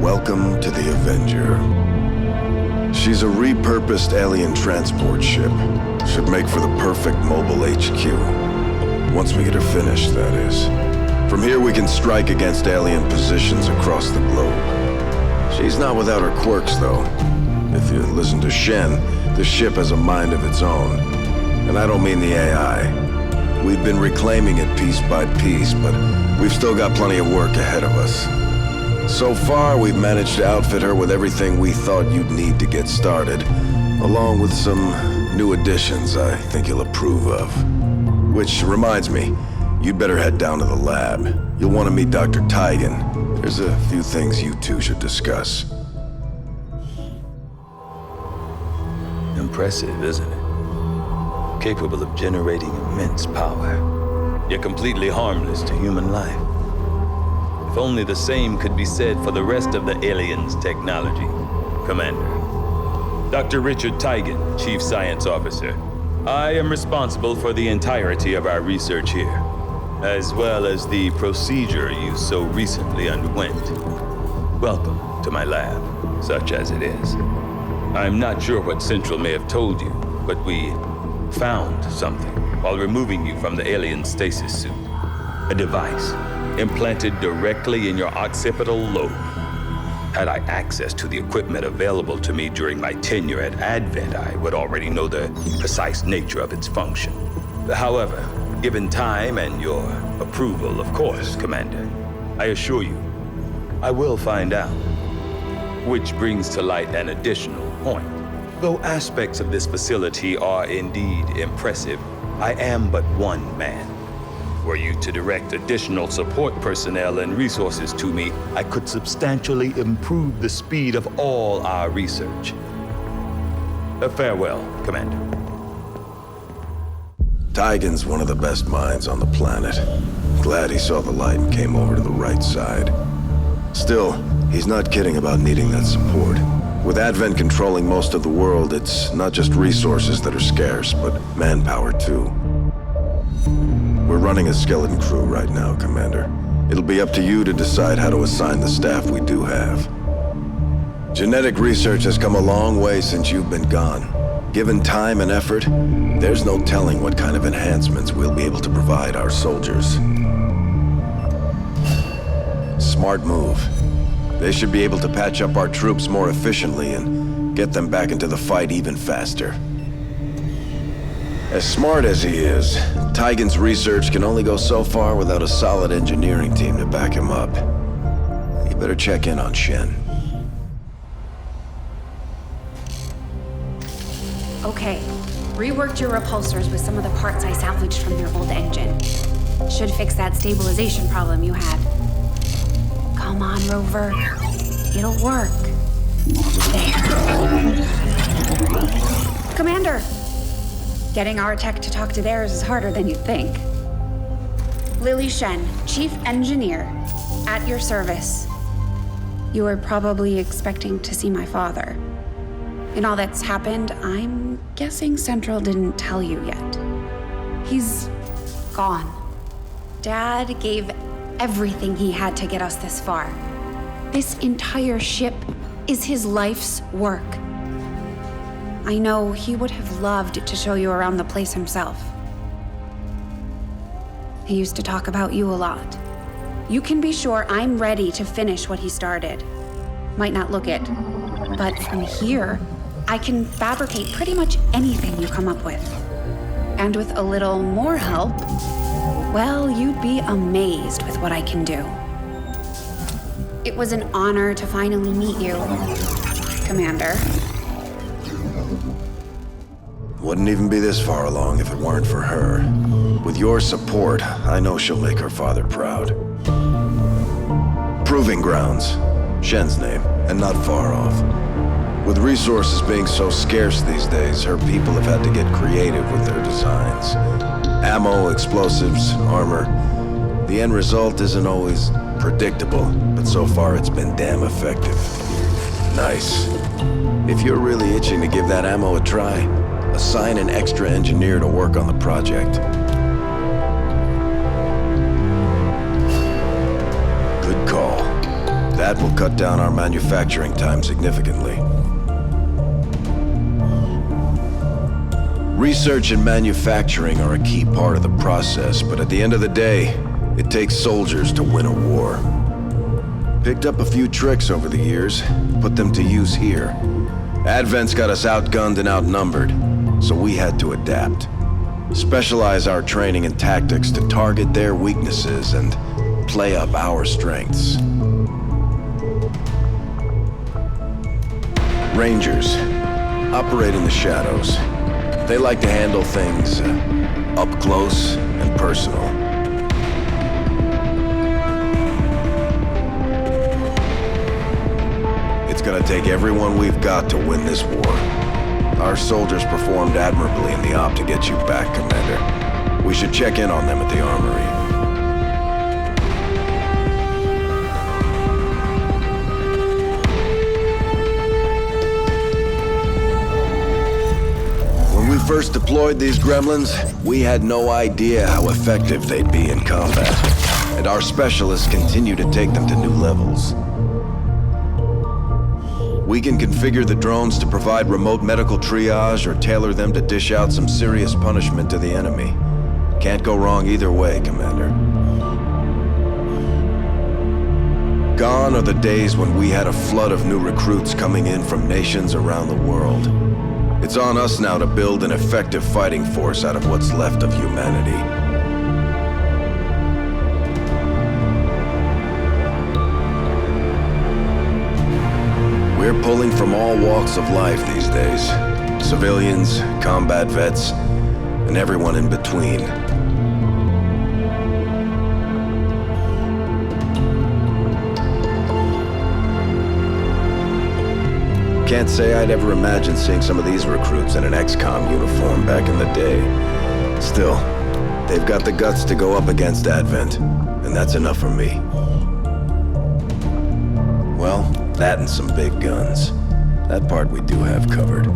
Welcome to the Avenger. She's a repurposed alien transport ship. Should make for the perfect mobile HQ. Once we get her finished, that is. From here we can strike against alien positions across the globe. She's not without her quirks, though. If you listen to Shen, the ship has a mind of its own. And I don't mean the AI. We've been reclaiming it piece by piece, but we've still got plenty of work ahead of us. So far, we've managed to outfit her with everything we thought you'd need to get started, along with some new additions I think you'll approve of. Which reminds me, you'd better head down to the lab. You'll want to meet Dr. Tigan. There's a few things you two should discuss. Impressive, isn't it? Capable of generating immense power, yet completely harmless to human life. If only the same could be said for the rest of the aliens' technology. Commander. Dr. Richard Tigan, Chief Science Officer. I am responsible for the entirety of our research here, as well as the procedure you so recently underwent. Welcome to my lab, such as it is. I'm not sure what Central may have told you, but we found something while removing you from the alien stasis suit. A device implanted directly in your occipital lobe. Had I access to the equipment available to me during my tenure at Advent, I would already know the precise nature of its function. However, given time and your approval, of course, Commander, I assure you, I will find out. Which brings to light an additional point. Though aspects of this facility are indeed impressive, I am but one man. Were you to direct additional support personnel and resources to me, I could substantially improve the speed of all our research. Farewell, Commander. Tigan's one of the best minds on the planet. Glad he saw the light and came over to the right side. Still, he's not kidding about needing that support. With Advent controlling most of the world, it's not just resources that are scarce, but manpower too. We're running a skeleton crew right now, Commander. It'll be up to you to decide how to assign the staff we do have. Genetic research has come a long way since you've been gone. Given time and effort, there's no telling what kind of enhancements we'll be able to provide our soldiers. Smart move. They should be able to patch up our troops more efficiently and get them back into the fight even faster. As smart as he is, Tigan's research can only go so far without a solid engineering team to back him up. You better check in on Shen. Okay, reworked your repulsors with some of the parts I salvaged from your old engine. Should fix that stabilization problem you had. Come on, Rover. It'll work. There. Commander! Getting our tech to talk to theirs is harder than you'd think. Lily Shen, Chief Engineer, at your service. You were probably expecting to see my father. In all that's happened, I'm guessing Central didn't tell you yet. He's gone. Dad gave everything he had to get us this far. This entire ship is his life's work. I know he would have loved to show you around the place himself. He used to talk about you a lot. You can be sure I'm ready to finish what he started. Might not look it, but from here, I can fabricate pretty much anything you come up with. And with a little more help, well, you'd be amazed with what I can do. It was an honor to finally meet you, Commander. Wouldn't even be this far along if it weren't for her. With your support, I know she'll make her father proud. Proving Grounds, Shen's name, and not far off. With resources being so scarce these days, her people have had to get creative with their designs. Ammo, explosives, armor. The end result isn't always predictable, but so far it's been damn effective. Nice. If you're really itching to give that ammo a try, assign an extra engineer to work on the project. Good call. That will cut down our manufacturing time significantly. Research and manufacturing are a key part of the process, but at the end of the day, it takes soldiers to win a war. Picked up a few tricks over the years, put them to use here. Advent's got us outgunned and outnumbered, so we had to adapt. Specialize our training and tactics to target their weaknesses and play up our strengths. Rangers operate in the shadows. They like to handle things up close and personal. It's gonna take everyone we've got to win this war. Our soldiers performed admirably in the op to get you back, Commander. We should check in on them at the armory. When we first deployed these gremlins, we had no idea how effective they'd be in combat, and our specialists continue to take them to new levels. We can configure the drones to provide remote medical triage or tailor them to dish out some serious punishment to the enemy. Can't go wrong either way, Commander. Gone are the days when we had a flood of new recruits coming in from nations around the world. It's on us now to build an effective fighting force out of what's left of humanity. We're pulling from all walks of life these days. Civilians, combat vets, and everyone in between. Can't say I'd ever imagined seeing some of these recruits in an Xcom uniform back in the day. Still, they've got the guts to go up against Advent, and that's enough for me. Well, that and some big guns. That part we do have covered.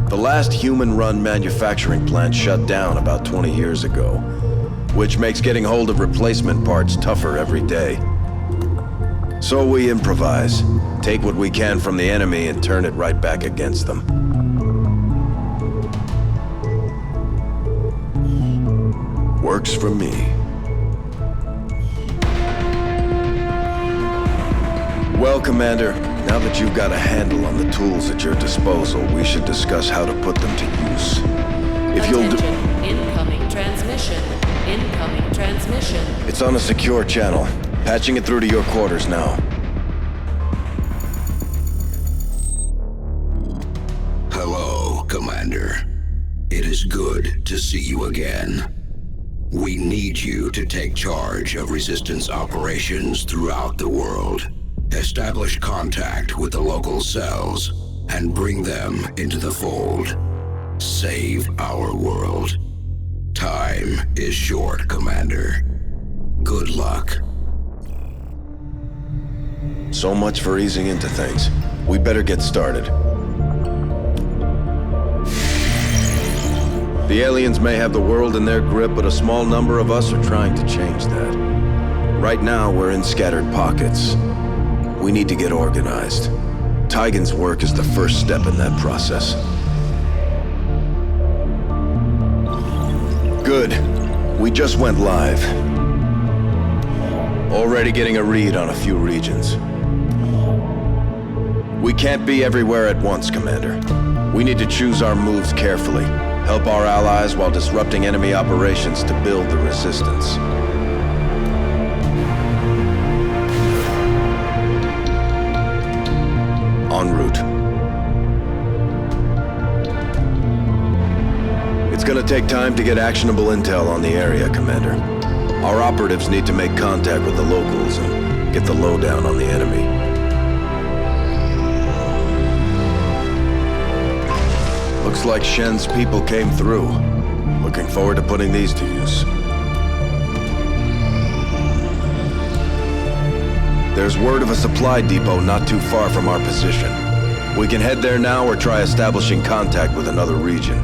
The last human-run manufacturing plant shut down about 20 years ago, which makes getting hold of replacement parts tougher every day. So we improvise, take what we can from the enemy and turn it right back against them. Works for me. Well, Commander, now that you've got a handle on the tools at your disposal, we should discuss how to put them to use. If you'll do... Incoming transmission. Incoming transmission. It's on a secure channel. Patching it through to your quarters now. Hello, Commander. It is good to see you again. We need you to take charge of Resistance operations throughout the world. Establish contact with the local cells and bring them into the fold. Save our world. Time is short, Commander. Good luck. So much for easing into things. We better get started. The aliens may have the world in their grip, but a small number of us are trying to change that. Right now, we're in scattered pockets. We need to get organized. Tigan's work is the first step in that process. Good. We just went live. Already getting a read on a few regions. We can't be everywhere at once, Commander. We need to choose our moves carefully. Help our allies while disrupting enemy operations to build the resistance. En route. It's gonna take time to get actionable intel on the area, Commander. Our operatives need to make contact with the locals and get the lowdown on the enemy. Looks like Shen's people came through. Looking forward to putting these to use. There's word of a supply depot not too far from our position. We can head there now or try establishing contact with another region.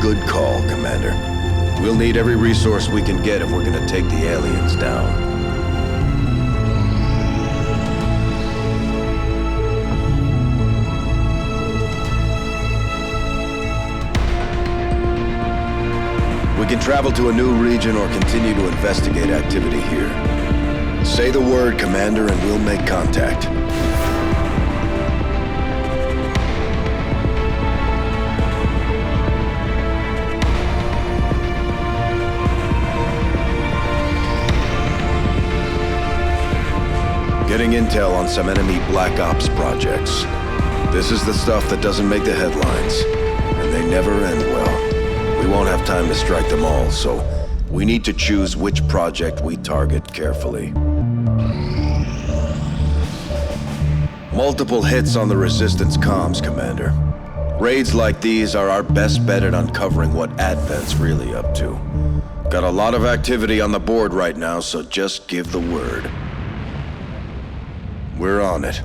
Good call, Commander. We'll need every resource we can get if we're gonna take the aliens down. We can travel to a new region or continue to investigate activity here. Say the word, Commander, and we'll make contact. Getting intel on some enemy Black Ops projects. This is the stuff that doesn't make the headlines, and they never end well. We won't have time to strike them all, so we need to choose which project we target carefully. Multiple hits on the Resistance comms, Commander. Raids like these are our best bet at uncovering what Advent's really up to. Got a lot of activity on the board right now, so just give the word. We're on it.